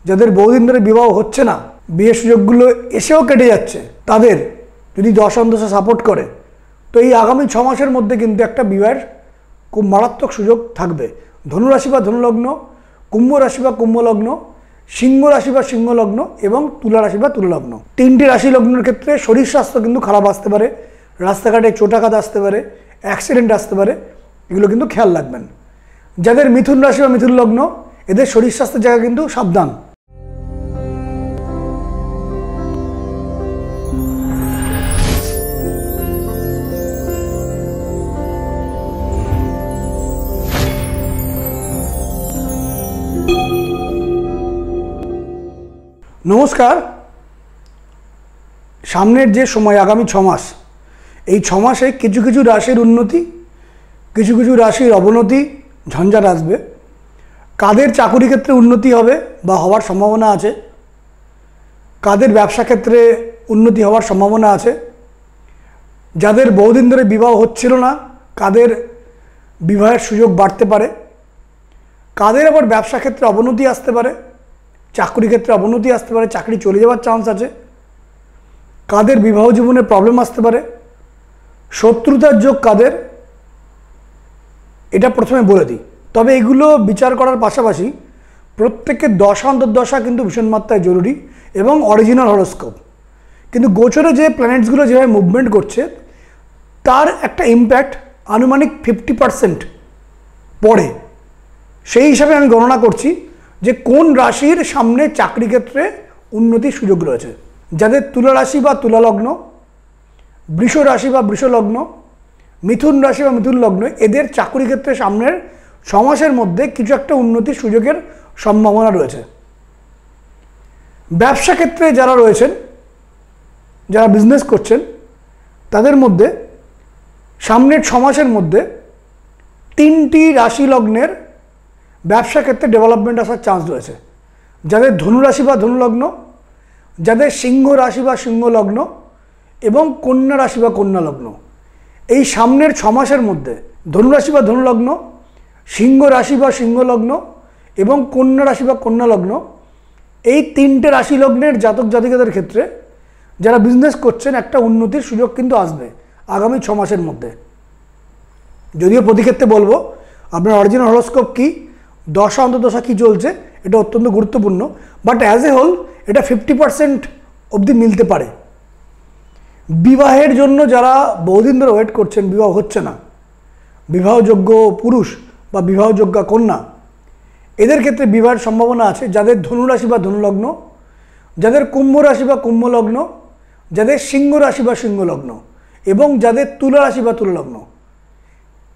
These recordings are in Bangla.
যাদের বহুদিন ধরে বিবাহ হচ্ছে না, বিয়ের সুযোগগুলো এসেও কেটে যাচ্ছে, তাদের যদি দশা অন্তশা সাপোর্ট করে তো এই আগামী 6 মাসের মধ্যে কিন্তু একটা বিবাহের খুব মারাত্মক সুযোগ থাকবে। ধনুরাশি বা ধনুলগ্ন, কুম্ভ রাশি বা কুম্ভ লগ্ন, সিংহ রাশি বা সিংহ লগ্ন এবং তুলা রাশি বা তুলা লগ্ন, 3টি রাশি লগ্নের ক্ষেত্রে শরীর স্বাস্থ্য কিন্তু খারাপ আসতে পারে, রাস্তাঘাটে চোটাঘাত আসতে পারে, অ্যাক্সিডেন্ট আসতে পারে, এগুলো কিন্তু খেয়াল রাখবেন। যাদের মিথুন রাশি বা মিথুন লগ্ন, এদের শরীর স্বাস্থ্যের জায়গা কিন্তু সাবধান। নমস্কার। সামনের যে সময় আগামী 6 মাস, এই 6 মাসে কিছু কিছু রাশির উন্নতি, কিছু কিছু রাশির অবনতি, ঝঞ্ঝাট আসবে। কাদের চাকুরি ক্ষেত্রে উন্নতি হবে বা হওয়ার সম্ভাবনা আছে, কাদের ব্যবসা ক্ষেত্রে উন্নতি হওয়ার সম্ভাবনা আছে, যাদের বহুদিন ধরে বিবাহ হচ্ছিল না কাদের বিবাহের সুযোগ বাড়তে পারে, কাদের আবার ব্যবসা ক্ষেত্রে অবনতি আসতে পারে, চাকরি ক্ষেত্রে অবনতি আসতে পারে, চাকরি চলে যাওয়ার চান্স আছে, কাদের বিবাহ জীবনে প্রবলেম আসতে পারে, শত্রুতার যোগ কাদের, এটা প্রথমে বলে দিই। তবে এগুলো বিচার করার পাশাপাশি প্রত্যেকের দশা অন্তর্দশা কিন্তু ভীষণ মাত্রায় জরুরি এবং অরিজিনাল হরোস্কোপ। কিন্তু গোচরে যে প্ল্যানেটসগুলো যেভাবে মুভমেন্ট করছে তার একটা ইম্প্যাক্ট আনুমানিক 50% পড়ে। সেই হিসাবে আমি গণনা করছি যে কোন রাশির সামনে চাকরি ক্ষেত্রে উন্নতির সুযোগ রয়েছে। যাদের তুলা রাশি বা তুলা লগ্ন, বৃষ রাশি বা বৃষ লগ্ন, মিথুন রাশি বা মিথুন লগ্ন, এদের চাকরি ক্ষেত্রে সামনের 6 মাসের মধ্যে কিছু একটা উন্নতির সুযোগের সম্ভাবনা রয়েছে। ব্যবসা ক্ষেত্রে যারা রয়েছেন, যারা বিজনেস করছেন, তাদের মধ্যে সামনের 6 মাসের মধ্যে 3টি রাশি লগ্নের ব্যবসা ক্ষেত্রে ডেভেলপমেন্ট আসার চান্স রয়েছে। যাদের ধনুরাশি বা ধনুলগ্ন, যাদের সিংহ রাশি বা সিংহ লগ্ন এবং কন্যা রাশি বা কন্যা লগ্ন, এই সামনের 6 মাসের মধ্যে ধনুরাশি বা ধনুলগ্ন, সিংহ রাশি বা সিংহ লগ্ন এবং কন্যা রাশি বা কন্যা লগ্ন, এই 3টে রাশি লগ্নের জাতক জাতিকাদের ক্ষেত্রে যারা বিজনেস করছেন একটা উন্নতির সুযোগ কিন্তু আসবে আগামী 6 মাসের মধ্যে। যদিও প্রতি ক্ষেত্রে বলবো আপনার অরিজিনাল হরোস্কোপ কী, দশা অন্তর্দশা কী চলছে, এটা অত্যন্ত গুরুত্বপূর্ণ, বাট অ্যাজ এ হোল এটা 50% অবধি মিলতে পারে। বিবাহের জন্য যারা বহুদিন ধরে ওয়েট করছেন, বিবাহ হচ্ছে না, বিবাহযোগ্য পুরুষ বা বিবাহযোগ্য কন্যা, এদের ক্ষেত্রে বিবাহের সম্ভাবনা আছে। যাদের ধনুরাশি বা ধনুলগ্ন, যাদের কুম্ভ রাশি বা কুম্ভ লগ্ন, যাদের সিংহ রাশি বা সিংহ লগ্ন এবং যাদের তুলা রাশি বা তুলা লগ্ন,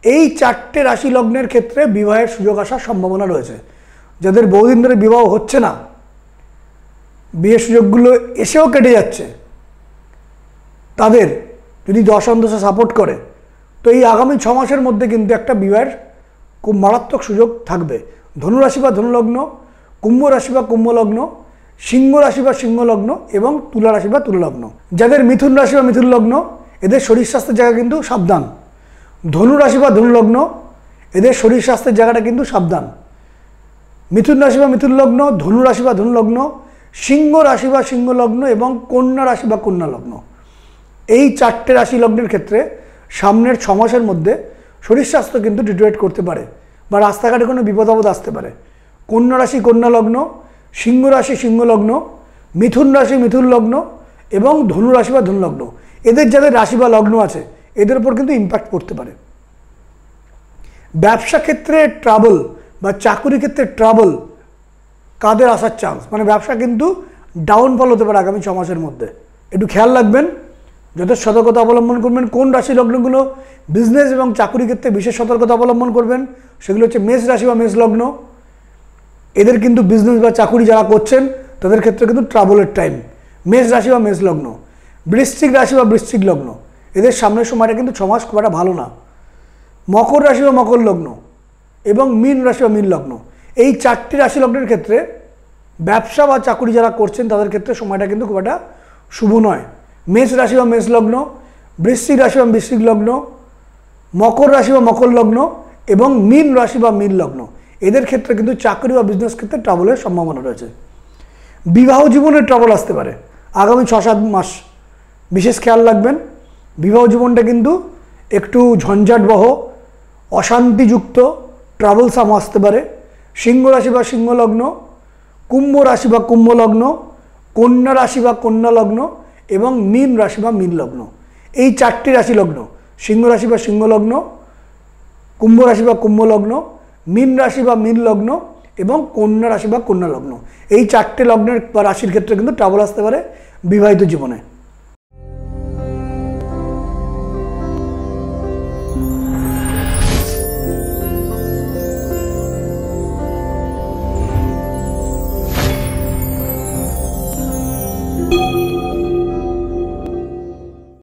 এই 4টে রাশি লগ্নের ক্ষেত্রে বিবাহের সুযোগ আসার সম্ভাবনা রয়েছে। যাদের বহুদিন ধরে বিবাহ হচ্ছে না, বিয়ের সুযোগগুলো এসেও কেটে যাচ্ছে, তাদের যদি দশা অন্তশা সাপোর্ট করে তো এই আগামী 6 মাসের মধ্যে কিন্তু একটা বিবাহের খুব মারাত্মক সুযোগ থাকবে। ধনুরাশি বা ধনুলগ্ন, কুম্ভ রাশি বা কুম্ভ লগ্ন, সিংহ রাশি বা সিংহ লগ্ন এবং তুলা রাশি বা তুলা লগ্ন। যাদের মিথুন রাশি বা মিথুন লগ্ন, এদের শরীর স্বাস্থ্যের জায়গা কিন্তু সাবধান। ধনু রাশি বা ধনু লগ্ন, এদের শরীর স্বাস্থ্যের জায়গাটা কিন্তু সাবধান। মিথুন রাশি বা মিথুন লগ্ন, ধনু রাশি বা ধনু লগ্ন, সিংহ রাশি বা সিংহ লগ্ন এবং কন্যা রাশি বা কন্যা লগ্ন, এই 4টে রাশি লগ্নের ক্ষেত্রে সামনের 6 মাসের মধ্যে শরীর স্বাস্থ্য কিন্তু ডিটোরেট করতে পারে বা রাস্তাঘাটে কোনো বিপদ আপদ আসতে পারে। কন্যা রাশি কন্যা লগ্ন, সিংহ রাশি সিংহ লগ্ন, মিথুন রাশি মিথুন লগ্ন এবং ধনু রাশি বা ধনু লগ্ন, এদের যাদের রাশি বা লগ্ন আছে এদের উপর কিন্তু ইম্প্যাক্ট পড়তে পারে। ব্যবসা ক্ষেত্রে ট্রাবল বা চাকুরি ক্ষেত্রে ট্রাবল কাদের আসার চান্স, মানে ব্যবসা কিন্তু ডাউনফল হতে পারে আগামী 6 মাসের মধ্যে, একটু খেয়াল রাখবেন, যথেষ্ট সতর্কতা অবলম্বন করবেন। কোন রাশি লগ্নগুলো বিজনেস এবং চাকুরি ক্ষেত্রে বিশেষ সতর্কতা অবলম্বন করবেন সেগুলো হচ্ছে মেষ রাশি বা মেষ লগ্ন, এদের কিন্তু বিজনেস বা চাকুরি যারা করছেন তাদের ক্ষেত্রে কিন্তু ট্রাবলের টাইম। মেষ রাশি বা মেষ লগ্ন, বৃশ্চিক রাশি বা বৃশ্চিক লগ্ন, এদের সামনের সময়টা কিন্তু 6 মাস খুব একটা ভালো না। মকর রাশি বা মকর লগ্ন এবং মীন রাশি বা মীন লগ্ন, এই 4টি রাশি লগ্নের ক্ষেত্রে ব্যবসা বা চাকুরি যারা করছেন তাদের ক্ষেত্রে সময়টা কিন্তু খুব একটা শুভ নয়। মেষ রাশি বা মেষ লগ্ন, বৃশ্চিক রাশি বা বৃশ্চিক লগ্ন, মকর রাশি বা মকর লগ্ন এবং মীন রাশি বা মীন লগ্ন, এদের ক্ষেত্রে কিন্তু চাকরি বা বিজনেস ক্ষেত্রে ট্রাবলের সম্ভাবনা রয়েছে। বিবাহ জীবনে ট্রাবল আসতে পারে আগামী 6-7 মাস, বিশেষ খেয়াল রাখবেন। বিবাহ জীবনটা কিন্তু একটু ঝঞ্ঝাটবহ, অশান্তিযুক্ত, ট্রাবলসাম আসতে পারে। সিংহ রাশি বা সিংহ লগ্ন, কুম্ভ রাশি বা কুম্ভ লগ্ন, কন্যা রাশি বা কন্যা লগ্ন এবং মীন রাশি বা মীন লগ্ন, এই 4টি রাশি লগ্ন, সিংহ রাশি বা সিংহ লগ্ন, কুম্ভ রাশি বা কুম্ভ লগ্ন, মীন রাশি বা মীন লগ্ন এবং কন্যা রাশি বা কন্যা লগ্ন, এই 4টে লগ্নের বা রাশির ক্ষেত্রে কিন্তু ট্রাবল আসতে পারে বিবাহিত জীবনে।